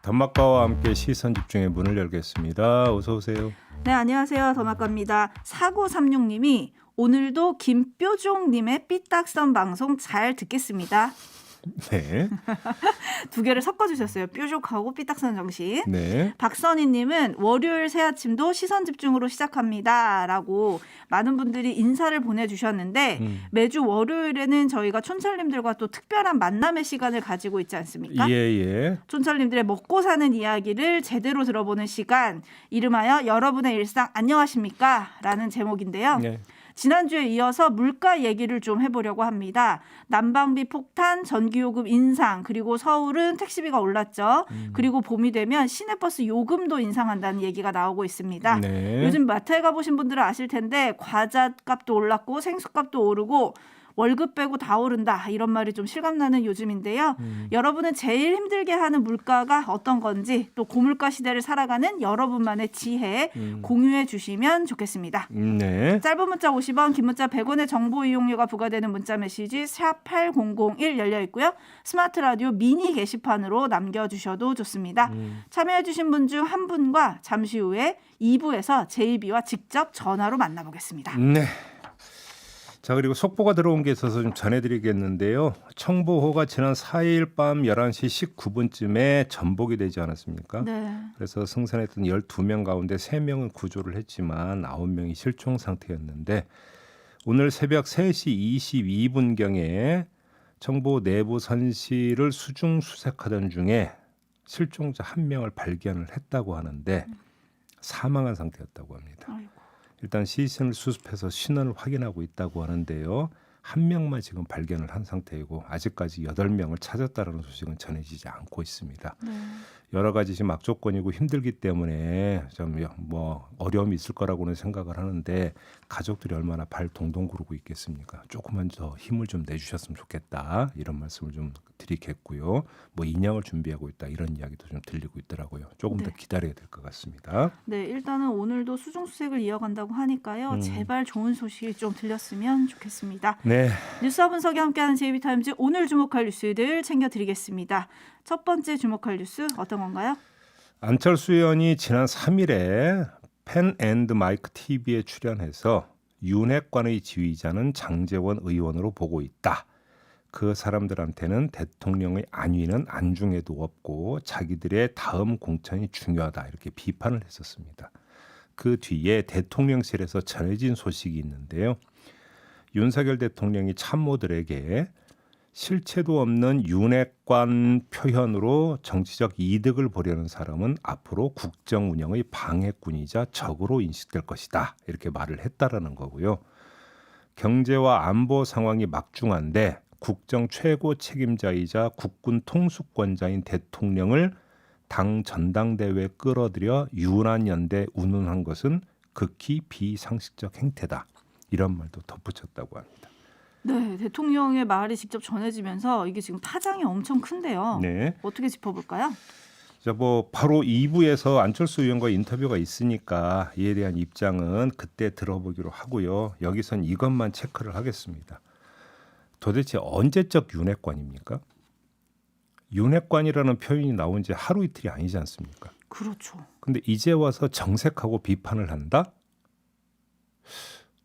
더마카와 함께 시선 집중의 문을 열겠습니다. 어서 오세요. 네, 안녕하세요. 더마카입니다. 4936님이 오늘도 김뾰종님의 삐딱선 방송 잘 듣겠습니다. 네. 두 개를 섞어주셨어요. 뾰족하고 삐딱선 정신. 네. 박선희님은 월요일 새 아침도 시선 집중으로 시작합니다. 라고 많은 분들이 인사를 보내주셨는데 매주 월요일에는 저희가 촌철님들과 또 특별한 만남의 시간을 가지고 있지 않습니까? 예. 촌철님들의 먹고 사는 이야기를 제대로 들어보는 시간, 이름하여 여러분의 일상 안녕하십니까? 라는 제목인데요. 네. 지난주에 이어서 물가 얘기를 좀 해보려고 합니다. 난방비 폭탄, 전기요금 인상, 그리고 서울은 택시비가 올랐죠. 그리고 봄이 되면 시내버스 요금도 인상한다는 얘기가 나오고 있습니다. 네. 요즘 마트에 가보신 분들은 아실 텐데 과자값도 올랐고 생수값도 오르고 월급 빼고 다 오른다 이런 말이 좀 실감나는 요즘인데요. 여러분은 제일 힘들게 하는 물가가 어떤 건지 또 고물가 시대를 살아가는 여러분만의 지혜 공유해 주시면 좋겠습니다. 네. 짧은 문자 50원, 긴 문자 100원의 정보 이용료가 부과되는 문자 메시지 샵 8001 열려 있고요. 스마트 라디오 미니 게시판으로 남겨주셔도 좋습니다. 참여해 주신 분 중 한 분과 잠시 후에 2부에서 제이비와 직접 전화로 만나보겠습니다. 네. 자, 그리고 속보가 들어온 게 있어서 좀 전해드리겠는데요. 청보호가 지난 4일 밤 11시 19분쯤에 전복이 되지 않았습니까? 네. 그래서 승선했던 12명 가운데 3명은 구조를 했지만 9명이 실종 상태였는데 오늘 새벽 3시 22분경에 청보 내부 선실을 수중 수색하던 중에 실종자 1명을 발견을 했다고 하는데 사망한 상태였다고 합니다. 아이고. 일단 시신을 수습해서 신원을 확인하고 있다고 하는데요. 1명만 지금 발견을 한 상태이고 아직까지 8명을 찾았다는 소식은 전해지지 않고 있습니다. 네. 여러 가지 지금 악조건이고 힘들기 때문에 좀 뭐 어려움이 있을 거라고는 생각을 하는데 가족들이 얼마나 발 동동 구르고 있겠습니까? 조금만 더 힘을 좀 내주셨으면 좋겠다 이런 말씀을 좀 드리겠고요. 뭐 인양을 준비하고 있다 이런 이야기도 좀 들리고 있더라고요. 조금 더 네. 기다려야 될 것 같습니다. 네, 일단은 오늘도 수중 수색을 이어간다고 하니까요. 제발 좋은 소식이 좀 들렸으면 좋겠습니다. 네. 뉴스와 분석이 함께하는 제이비타임즈 오늘 주목할 뉴스들 챙겨드리겠습니다. 첫 번째 주목할 뉴스 어떤 건가요? 안철수 의원이 지난 3일에 펜앤드마이크 TV에 출연해서 윤핵관의 지휘자는 장제원 의원으로 보고 있다. 그 사람들한테는 대통령의 안위는 안중에도 없고 자기들의 다음 공천이 중요하다. 이렇게 비판을 했었습니다. 그 뒤에 대통령실에서 전해진 소식이 있는데요. 윤석열 대통령이 참모들에게 실체도 없는 윤핵관 표현으로 정치적 이득을 보려는 사람은 앞으로 국정 운영의 방해꾼이자 적으로 인식될 것이다. 이렇게 말을 했다라는 거고요. 경제와 안보 상황이 막중한데 국정 최고 책임자이자 국군 통수권자인 대통령을 당 전당대회에 끌어들여 윤한연대 운운한 것은 극히 비상식적 행태다. 이런 말도 덧붙였다고 합니다. 네, 대통령의 말이 직접 전해지면서 이게 지금 파장이 엄청 큰데요. 네. 어떻게 짚어볼까요? 자, 뭐 바로 2부에서 안철수 의원과 인터뷰가 있으니까 이에 대한 입장은 그때 들어보기로 하고요. 여기선 이것만 체크를 하겠습니다. 도대체 언제적 윤핵관입니까? 윤핵관이라는 표현이 나온 지 하루 이틀이 아니지 않습니까? 그렇죠. 근데 이제 와서 정색하고 비판을 한다?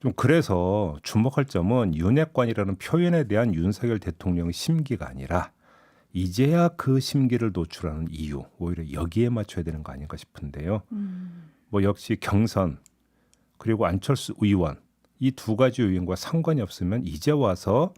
좀 그래서 주목할 점은 윤핵관이라는 표현에 대한 윤석열 대통령의 심기가 아니라 이제야 그 심기를 노출하는 이유, 오히려 여기에 맞춰야 되는 거 아닌가 싶은데요. 뭐 역시 경선 그리고 안철수 의원 이 두 가지 의원과 상관이 없으면 이제 와서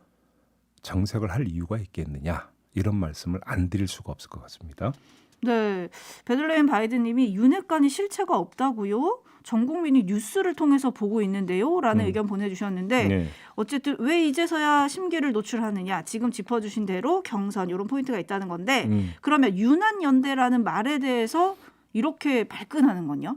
정색을 할 이유가 있겠느냐 이런 말씀을 안 드릴 수가 없을 것 같습니다. 네, 베들레헴 바이든님이 윤핵관이 실체가 없다고요? 전 국민이 뉴스를 통해서 보고 있는데요? 라는 의견 보내주셨는데 네. 어쨌든 왜 이제서야 심기를 노출하느냐. 지금 짚어주신 대로 경선 이런 포인트가 있다는 건데 그러면 윤한연대라는 말에 대해서 이렇게 발끈하는 건요?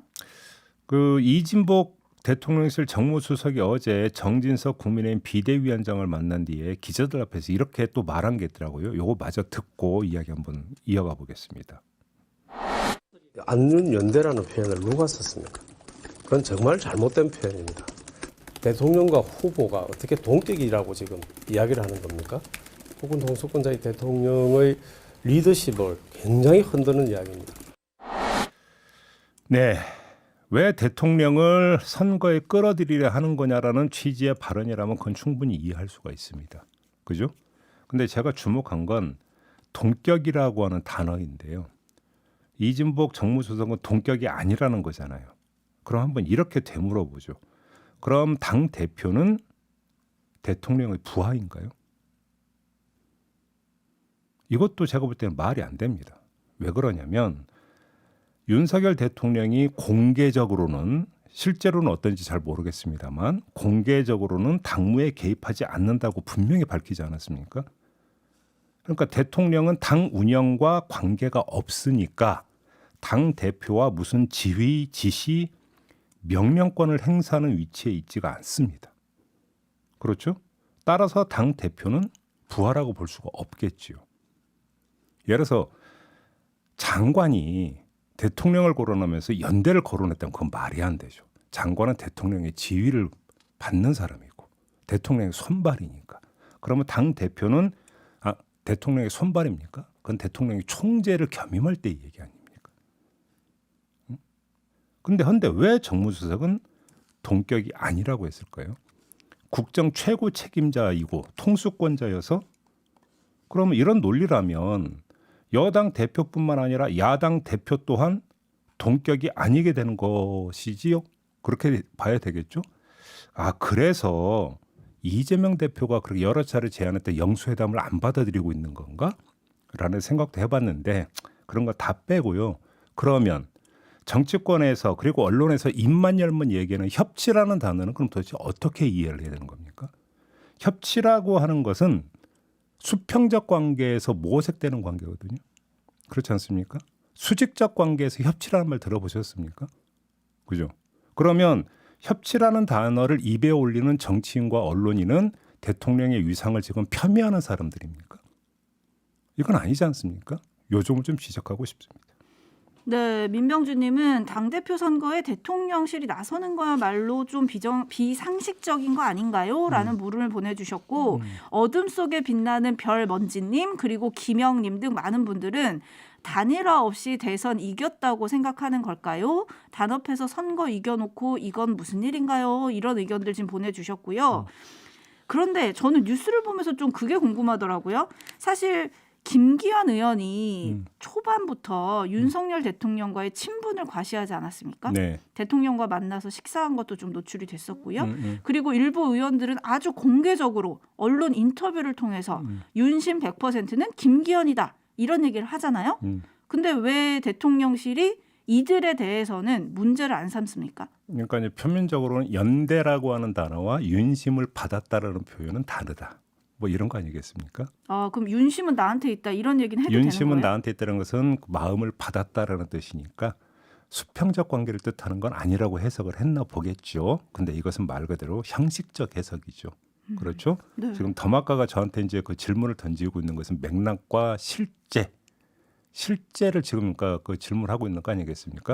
그 이진복 대통령실 정무수석이 어제 정진석 국민의힘 비대위원장을 만난 뒤에 기자들 앞에서 이렇게 또 말한 게 있더라고요. 요거 마저 듣고 이야기 한번 이어가 보겠습니다. 안윤연대라는 표현을 누가 썼습니까? 그건 정말 잘못된 표현입니다. 대통령과 후보가 어떻게 동격이라고 지금 이야기를 하는 겁니까? 혹은 통수권자의 대통령의 리더십을 굉장히 흔드는 이야기입니다. 네. 왜 대통령을 선거에 끌어들이려 하는 거냐라는 취지의 발언이라면 그건 충분히 이해할 수가 있습니다. 그죠? 근데 제가 주목한 건 동격이라고 하는 단어인데요. 이진복 정무수석은 동격이 아니라는 거잖아요. 그럼 한번 이렇게 되물어보죠. 그럼 당 대표는 대통령의 부하인가요? 이것도 제가 볼 때는 말이 안 됩니다. 왜 그러냐면 윤석열 대통령이 공개적으로는 실제로는 어떤지 잘 모르겠습니다만 공개적으로는 당무에 개입하지 않는다고 분명히 밝히지 않았습니까? 그러니까 대통령은 당 운영과 관계가 없으니까 당 대표와 무슨 지휘, 지시, 명령권을 행사하는 위치에 있지가 않습니다. 그렇죠? 따라서 당 대표는 부하라고 볼 수가 없겠지요. 예를 들어서 장관이 대통령을 거론하면서 연대를 거론했다면 그건 말이 안 되죠. 장관은 대통령의 지휘를 받는 사람이고 대통령의 손발이니까. 그러면 당 대표는 대통령의 손발입니까? 그건 대통령이 총재를 겸임할 때 얘기 아닙니까? 근데 왜 정무수석은 동격이 아니라고 했을까요? 국정 최고 책임자이고 통수권자여서 그러면 이런 논리라면 여당 대표뿐만 아니라 야당 대표 또한 동격이 아니게 되는 것이지요. 그렇게 봐야 되겠죠. 그래서 이재명 대표가 그렇게 여러 차례 제안했던 영수회담을 안 받아들이고 있는 건가? 라는 생각도 해봤는데 그런 거 다 빼고요. 그러면 정치권에서 그리고 언론에서 입만 열면 얘기하는 협치라는 단어는 그럼 도대체 어떻게 이해를 해야 되는 겁니까? 협치라고 하는 것은 수평적 관계에서 모색되는 관계거든요. 그렇지 않습니까? 수직적 관계에서 협치라는 말 들어보셨습니까? 그죠? 그러면 협치라는 단어를 입에 올리는 정치인과 언론인은 대통령의 위상을 지금 폄훼하는 사람들입니까? 이건 아니지 않습니까? 요 점을 좀 지적하고 싶습니다. 네, 민병주님은 당대표 선거에 대통령실이 나서는 거야말로 좀 비상식적인 거 아닌가요? 라는 물음을 보내주셨고 어둠 속에 빛나는 별 먼지님 그리고 김영님 등 많은 분들은 단일화 없이 대선 이겼다고 생각하는 걸까요? 단합해서 선거 이겨놓고 이건 무슨 일인가요? 이런 의견들 지금 보내주셨고요. 그런데 저는 뉴스를 보면서 좀 그게 궁금하더라고요. 사실 김기현 의원이 초반부터 윤석열 대통령과의 친분을 과시하지 않았습니까? 네. 대통령과 만나서 식사한 것도 좀 노출이 됐었고요. 그리고 일부 의원들은 아주 공개적으로 언론 인터뷰를 통해서 윤심 100%는 김기현이다. 이런 얘기를 하잖아요. 근데 왜 대통령실이 이들에 대해서는 문제를 안 삼습니까? 그러니까 이제 표면적으로는 연대라고 하는 단어와 윤심을 받았다라는 표현은 다르다. 뭐 이런 거 아니겠습니까? 그럼 윤심은 나한테 있다 이런 얘기는 해도 되는 거예요? 윤심은 나한테 있다는 것은 마음을 받았다라는 뜻이니까 수평적 관계를 뜻하는 건 아니라고 해석을 했나 보겠죠. 근데 이것은 말 그대로 형식적 해석이죠. 그렇죠? 네. 지금 더마카가 저한테 이제 그 질문을 던지고 있는 것은 맥락과 실제를 지금 그러니까 그 질문하고 있는 거 아니겠습니까?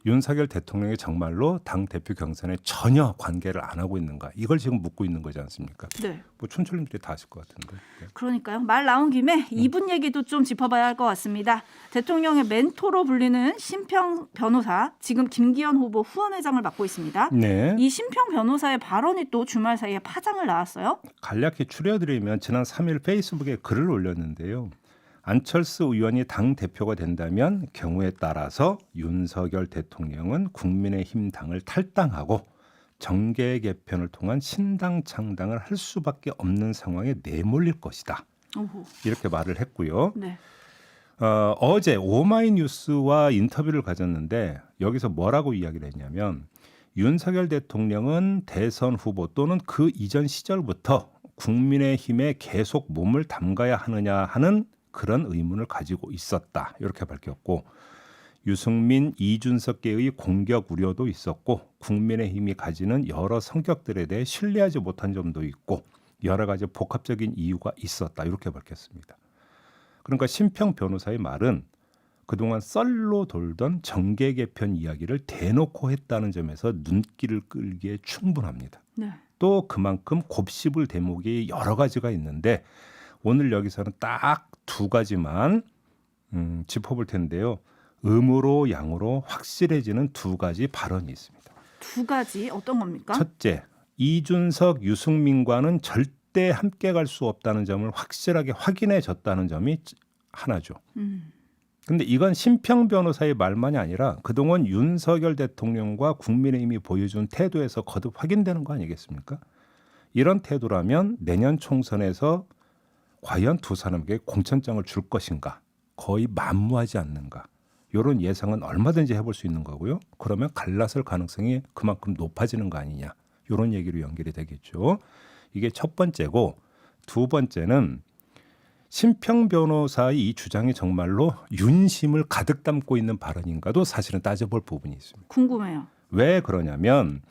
윤석열 대통령이 정말로 당 대표 경선에 전혀 관계를 안 하고 있는가? 이걸 지금 묻고 있는 거지 않습니까? 네. 뭐 촌철님들이 다 아실 것 같은데. 네. 그러니까요. 말 나온 김에 이분 얘기도 좀 짚어봐야 할 것 같습니다. 대통령의 멘토로 불리는 심평 변호사, 지금 김기현 후보 후원회장을 맡고 있습니다. 네. 이 심평 변호사의 발언이 또 주말 사이에 파장을 낳았어요. 간략히 추려드리면 지난 3일 페이스북에 글을 올렸는데요. 안철수 의원이 당 대표가 된다면 경우에 따라서 윤석열 대통령은 국민의힘 당을 탈당하고 정계 개편을 통한 신당 창당을 할 수밖에 없는 상황에 내몰릴 것이다. 오호. 이렇게 말을 했고요. 네. 어제 오마이뉴스와 인터뷰를 가졌는데 여기서 뭐라고 이야기를 했냐면 윤석열 대통령은 대선 후보 또는 그 이전 시절부터 국민의힘에 계속 몸을 담가야 하느냐 하는 그런 의문을 가지고 있었다. 이렇게 밝혔고 유승민, 이준석계의 공격 우려도 있었고 국민의힘이 가지는 여러 성격들에 대해 신뢰하지 못한 점도 있고 여러 가지 복합적인 이유가 있었다. 이렇게 밝혔습니다. 그러니까 심평 변호사의 말은 그동안 썰로 돌던 정계 개편 이야기를 대놓고 했다는 점에서 눈길을 끌기에 충분합니다. 네. 또 그만큼 곱씹을 대목이 여러 가지가 있는데 오늘 여기서는 딱 두 가지만 짚어볼 텐데요. 음으로 양으로 확실해지는 두 가지 발언이 있습니다. 두 가지 어떤 겁니까? 첫째, 이준석, 유승민과는 절대 함께 갈 수 없다는 점을 확실하게 확인해졌다는 점이 하나죠. 근데 이건 심평 변호사의 말만이 아니라 그동안 윤석열 대통령과 국민의힘이 보여준 태도에서 거듭 확인되는 거 아니겠습니까? 이런 태도라면 내년 총선에서 과연 두 사람에게 공천장을 줄 것인가? 거의 만무하지 않는가? 이런 예상은 얼마든지 해볼 수 있는 거고요. 그러면 갈라설 가능성이 그만큼 높아지는 거 아니냐? 이런 얘기로 연결이 되겠죠. 이게 첫 번째고, 두 번째는 심평 변호사의 이 주장이 정말로 윤심을 가득 담고 있는 발언인가도 사실은 따져볼 부분이 있습니다. 궁금해요. 왜 그러냐면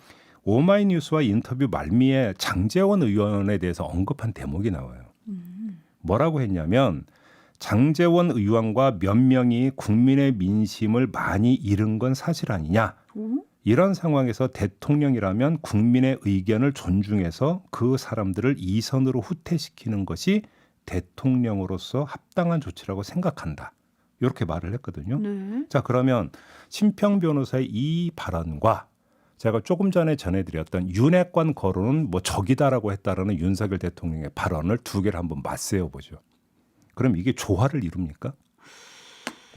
오마이뉴스와 인터뷰 말미에 장제원 의원에 대해서 언급한 대목이 나와요. 뭐라고 했냐면 장제원 의원과 몇 명이 국민의 민심을 많이 잃은 건 사실 아니냐. 이런 상황에서 대통령이라면 국민의 의견을 존중해서 그 사람들을 이선으로 후퇴시키는 것이 대통령으로서 합당한 조치라고 생각한다. 이렇게 말을 했거든요. 네. 자, 그러면 심평 변호사의 이 발언과 제가 조금 전에 전해드렸던 윤핵관 거론은 뭐 적이다라고 했다라는 윤석열 대통령의 발언을 두 개를 한번 맞세워 보죠. 그럼 이게 조화를 이룹니까?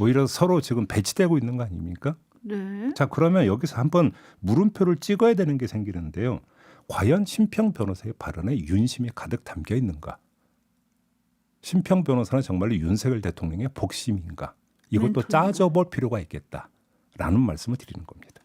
오히려 서로 지금 배치되고 있는 거 아닙니까? 네. 자, 그러면 여기서 한번 물음표를 찍어야 되는 게 생기는데요. 과연 심평 변호사의 발언에 윤심이 가득 담겨 있는가? 심평 변호사는 정말로 윤석열 대통령의 복심인가? 이것도 멘토인가? 짜져볼 필요가 있겠다라는 말씀을 드리는 겁니다.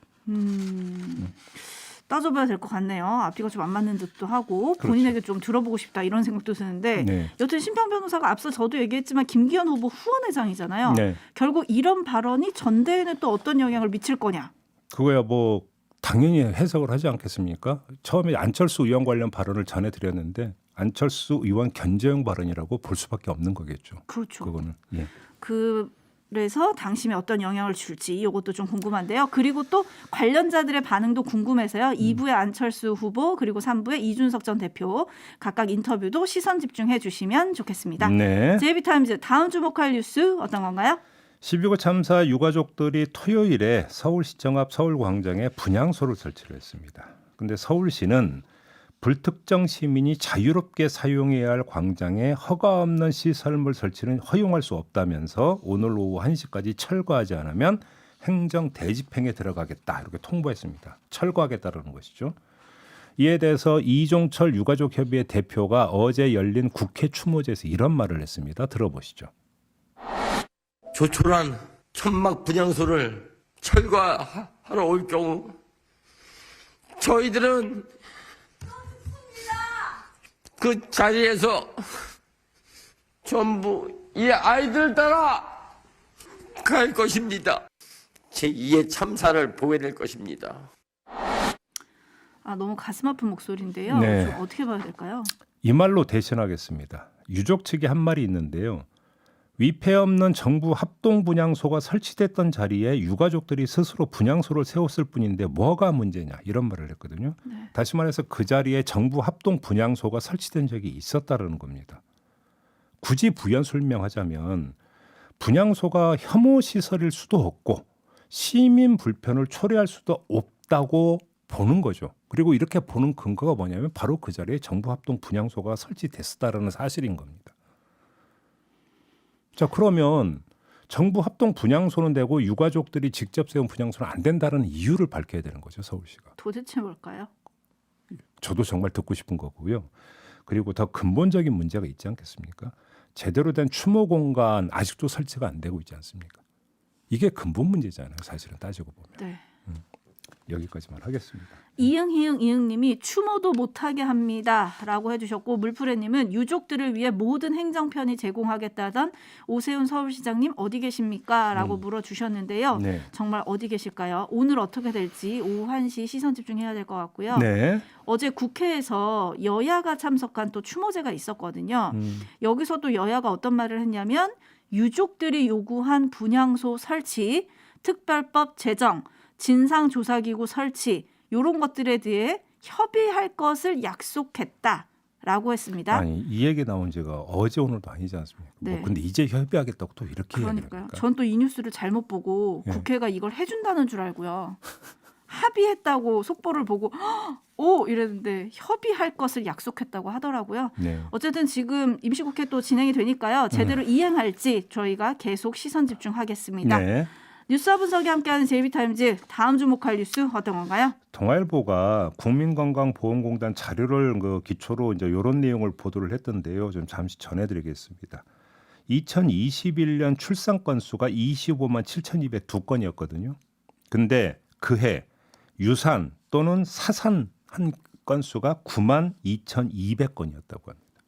따져봐야 될 것 같네요. 앞뒤가 좀 안 맞는 듯도 하고 그렇죠. 본인에게 좀 들어보고 싶다 이런 생각도 드는데 네. 여튼 심평 변호사가 앞서 저도 얘기했지만 김기현 후보 후원회장이잖아요. 네. 결국 이런 발언이 전대에는 또 어떤 영향을 미칠 거냐. 그거야 뭐 당연히 해석을 하지 않겠습니까? 처음에 안철수 의원 관련 발언을 전해드렸는데 안철수 의원 견제형 발언이라고 볼 수밖에 없는 거겠죠. 그렇죠. 그거는 예. 그래서 당심에 어떤 영향을 줄지 이것도 좀 궁금한데요. 그리고 또 관련자들의 반응도 궁금해서요. 2부의 안철수 후보 그리고 3부의 이준석 전 대표 각각 인터뷰도 시선 집중해 주시면 좋겠습니다. 네. JB타임즈 다음 주목할 뉴스 어떤 건가요? 12구 참사 유가족들이 토요일에 서울시청 앞 서울광장에 분향소를 설치를 했습니다. 근데 서울시는 불특정 시민이 자유롭게 사용해야 할 광장에 허가 없는 시설물 설치는 허용할 수 없다면서 오늘 오후 1시까지 철거하지 않으면 행정 대집행에 들어가겠다 이렇게 통보했습니다. 철거하겠다는 것이죠. 이에 대해서 이종철 유가족협의회 대표가 어제 열린 국회 추모제에서 이런 말을 했습니다. 들어보시죠. 조촐한 천막 분향소를 철거하러 올 경우 저희들은 그 자리에서 전부 이 아이들 따라 갈 것입니다. 제2의 참사를 보게 될 것입니다. 아, 너무 가슴 아픈 목소리인데요. 네. 좀 어떻게 봐야 될까요? 이 말로 대신하겠습니다. 유족 측에 한 말이 있는데요. 위패 없는 정부 합동 분향소가 설치됐던 자리에 유가족들이 스스로 분향소를 세웠을 뿐인데 뭐가 문제냐 이런 말을 했거든요. 네. 다시 말해서 그 자리에 정부 합동 분향소가 설치된 적이 있었다는 겁니다. 굳이 부연 설명하자면 분향소가 혐오 시설일 수도 없고 시민 불편을 초래할 수도 없다고 보는 거죠. 그리고 이렇게 보는 근거가 뭐냐면 바로 그 자리에 정부 합동 분향소가 설치됐다라는 사실인 겁니다. 자, 그러면 정부 합동 분향소는 되고 유가족들이 직접 세운 분향소는 안 된다는 이유를 밝혀야 되는 거죠, 서울시가. 도대체 뭘까요? 저도 정말 듣고 싶은 거고요. 그리고 더 근본적인 문제가 있지 않겠습니까? 제대로 된 추모 공간 아직도 설치가 안 되고 있지 않습니까? 이게 근본 문제잖아요, 사실은 따지고 보면. 네. 여기까지만 하겠습니다. 이응님이 추모도 못하게 합니다라고 해주셨고 물프레님은 유족들을 위해 모든 행정편이 제공하겠다던 오세훈 서울시장님 어디 계십니까?라고 물어주셨는데요. 네. 정말 어디 계실까요? 오늘 어떻게 될지 오후 1시 시선 집중해야 될 것 같고요. 네. 어제 국회에서 여야가 참석한 또 추모제가 있었거든요. 여기서 또 여야가 어떤 말을 했냐면 유족들이 요구한 분향소 설치, 특별법 제정, 진상조사기구 설치 이런 것들에 대해 협의할 것을 약속했다. 라고 했습니다. 아니 이 얘기 나온 지가 어제 오늘도 아니지 않습니까? 네. 뭐 근데 이제 협의하겠다고 또 이렇게 그러니까요. 얘기합니까? 전 또 이 뉴스를 잘못 보고 예. 국회가 이걸 해준다는 줄 알고요. 합의했다고 속보를 보고 오 이랬는데 협의할 것을 약속했다고 하더라고요. 네. 어쨌든 지금 임시국회 또 진행이 되니까요. 제대로 이행할지 저희가 계속 시선 집중하겠습니다. 네. 뉴스와 분석이 함께하는 JB타임즈 다음 주목할 뉴스 어떤 건가요? 동아일보가 국민건강보험공단 자료를 그 기초로 이제 이런 내용을 보도를 했던데요. 좀 잠시 전해드리겠습니다. 2021년 출산 건수가 25만 7,202건이었거든요. 근데 그해 유산 또는 사산한 건수가 9만 2,200건이었다고 합니다.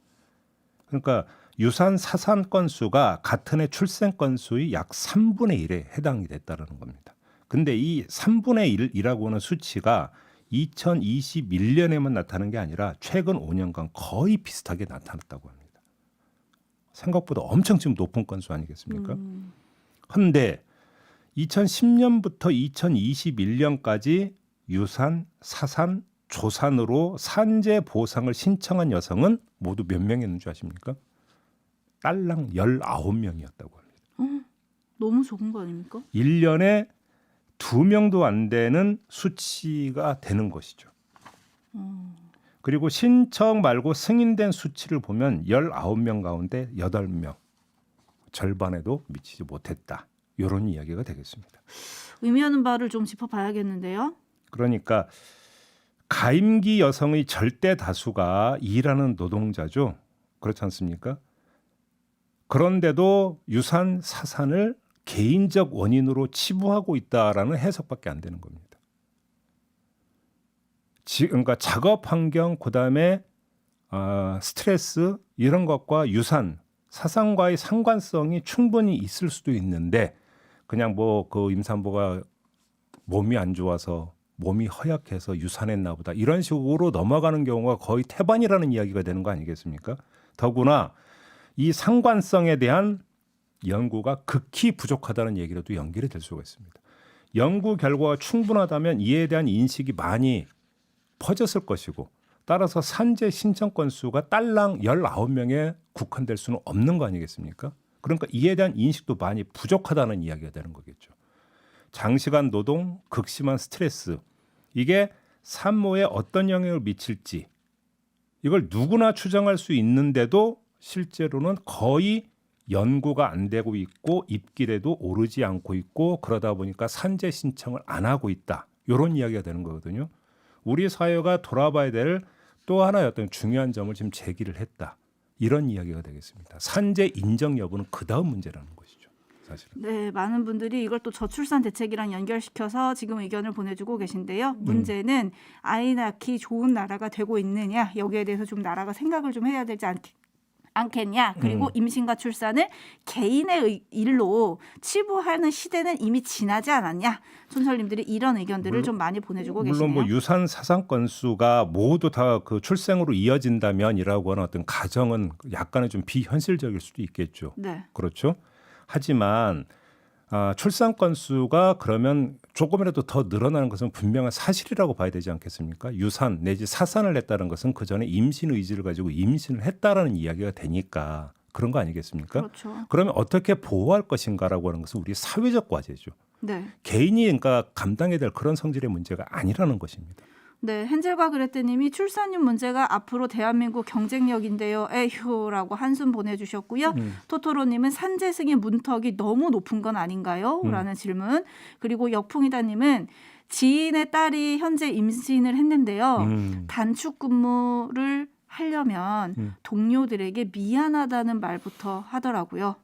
그러니까 유산 사산 건수가 같은 해 출생 건수의 약 3분의 1에 해당이 됐다는 겁니다. 근데 이 3분의 1이라고 하는 수치가 2021년에만 나타난 게 아니라 최근 5년간 거의 비슷하게 나타났다고 합니다. 생각보다 엄청 지금 높은 건수 아니겠습니까? 그런데 2010년부터 2021년까지 유산, 사산, 조산으로 산재 보상을 신청한 여성은 모두 몇 명이었는 줄 아십니까? 딸랑 19명이었다고 합니다. 너무 적은 거 아닙니까? 1년에 2명도 안 되는 수치가 되는 것이죠. 그리고 신청 말고 승인된 수치를 보면 19명 가운데 8명, 절반에도 미치지 못했다. 이런 이야기가 되겠습니다. 의미하는 바를 좀 짚어봐야겠는데요. 그러니까 가임기 여성의 절대 다수가 일하는 노동자죠. 그렇지 않습니까? 그런데도 유산, 사산을 개인적 원인으로 치부하고 있다라는 해석밖에 안 되는 겁니다. 그러니까 작업 환경, 그다음에 스트레스 이런 것과 유산, 사상과의 상관성이 충분히 있을 수도 있는데 그냥 뭐 그 임산부가 몸이 안 좋아서 몸이 허약해서 유산했나 보다 이런 식으로 넘어가는 경우가 거의 태반이라는 이야기가 되는 거 아니겠습니까? 더구나 이 상관성에 대한 연구가 극히 부족하다는 얘기로도 연결이 될 수가 있습니다. 연구 결과가 충분하다면 이에 대한 인식이 많이 퍼졌을 것이고 따라서 산재 신청 건수가 딸랑 19명에 국한될 수는 없는 거 아니겠습니까? 그러니까 이에 대한 인식도 많이 부족하다는 이야기가 되는 거겠죠. 장시간 노동, 극심한 스트레스 이게 산모에 어떤 영향을 미칠지 이걸 누구나 추정할 수 있는데도 실제로는 거의 연구가 안 되고 있고 입길에도 오르지 않고 있고 그러다 보니까 산재 신청을 안 하고 있다. 이런 이야기가 되는 거거든요. 우리 사회가 돌아봐야 될 또 하나의 어떤 중요한 점을 지금 제기를 했다. 이런 이야기가 되겠습니다. 산재 인정 여부는 그다음 문제라는 것이죠. 사실은. 네, 많은 분들이 이걸 또 저출산 대책이랑 연결시켜서 지금 의견을 보내주고 계신데요. 문제는 아이 낳기 좋은 나라가 되고 있느냐 여기에 대해서 좀 나라가 생각을 좀 해야 되지 않겠냐. 그리고 임신과 출산을 개인의 일로 치부하는 시대는 이미 지나지 않았냐. 촌철님들이 이런 의견들을 좀 많이 보내주고 계시네요. 물론 뭐 유산 사상 건수가 모두 다 그 출생으로 이어진다면이라고 하는 어떤 가정은 약간은 좀 비현실적일 수도 있겠죠. 네. 그렇죠. 하지만 출산 건수가 그러면 조금이라도 더 늘어나는 것은 분명한 사실이라고 봐야 되지 않겠습니까? 유산 내지 사산을 했다는 것은 그 전에 임신 의지를 가지고 임신을 했다라는 이야기가 되니까 그런 거 아니겠습니까? 그렇죠. 그러면 어떻게 보호할 것인가라고 하는 것은 우리 사회적 과제죠. 네. 개인이 그러니까 감당해야 될 그런 성질의 문제가 아니라는 것입니다. 네, 헨젤과 그레테님이 출산율 문제가 앞으로 대한민국 경쟁력인데요. 에휴라고 한숨 보내주셨고요. 토토로님은 산재 승인 문턱이 너무 높은 건 아닌가요? 라는 질문. 그리고 역풍이다님은 지인의 딸이 현재 임신을 했는데요. 단축 근무를 하려면 동료들에게 미안하다는 말부터 하더라고요.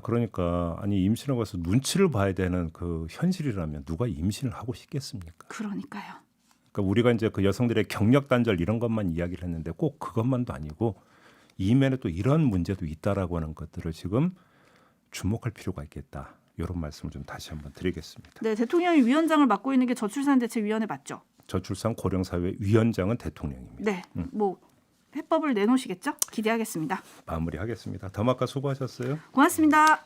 그러니까 아니 임신하고 가서 눈치를 봐야 되는 그 현실이라면 누가 임신을 하고 싶겠습니까? 그러니까요. 그러니까 우리가 이제 그 여성들의 경력 단절 이런 것만 이야기를 했는데 꼭 그것만도 아니고 이면에 또 이런 문제도 있다라고 하는 것들을 지금 주목할 필요가 있겠다. 이런 말씀을 좀 다시 한번 드리겠습니다. 네, 대통령이 위원장을 맡고 있는 게 저출산대책위원회 맞죠? 저출산 고령사회 위원장은 대통령입니다. 네, 뭐 해법을 내놓으시겠죠? 기대하겠습니다. 마무리하겠습니다. 더마카 수고하셨어요. 고맙습니다.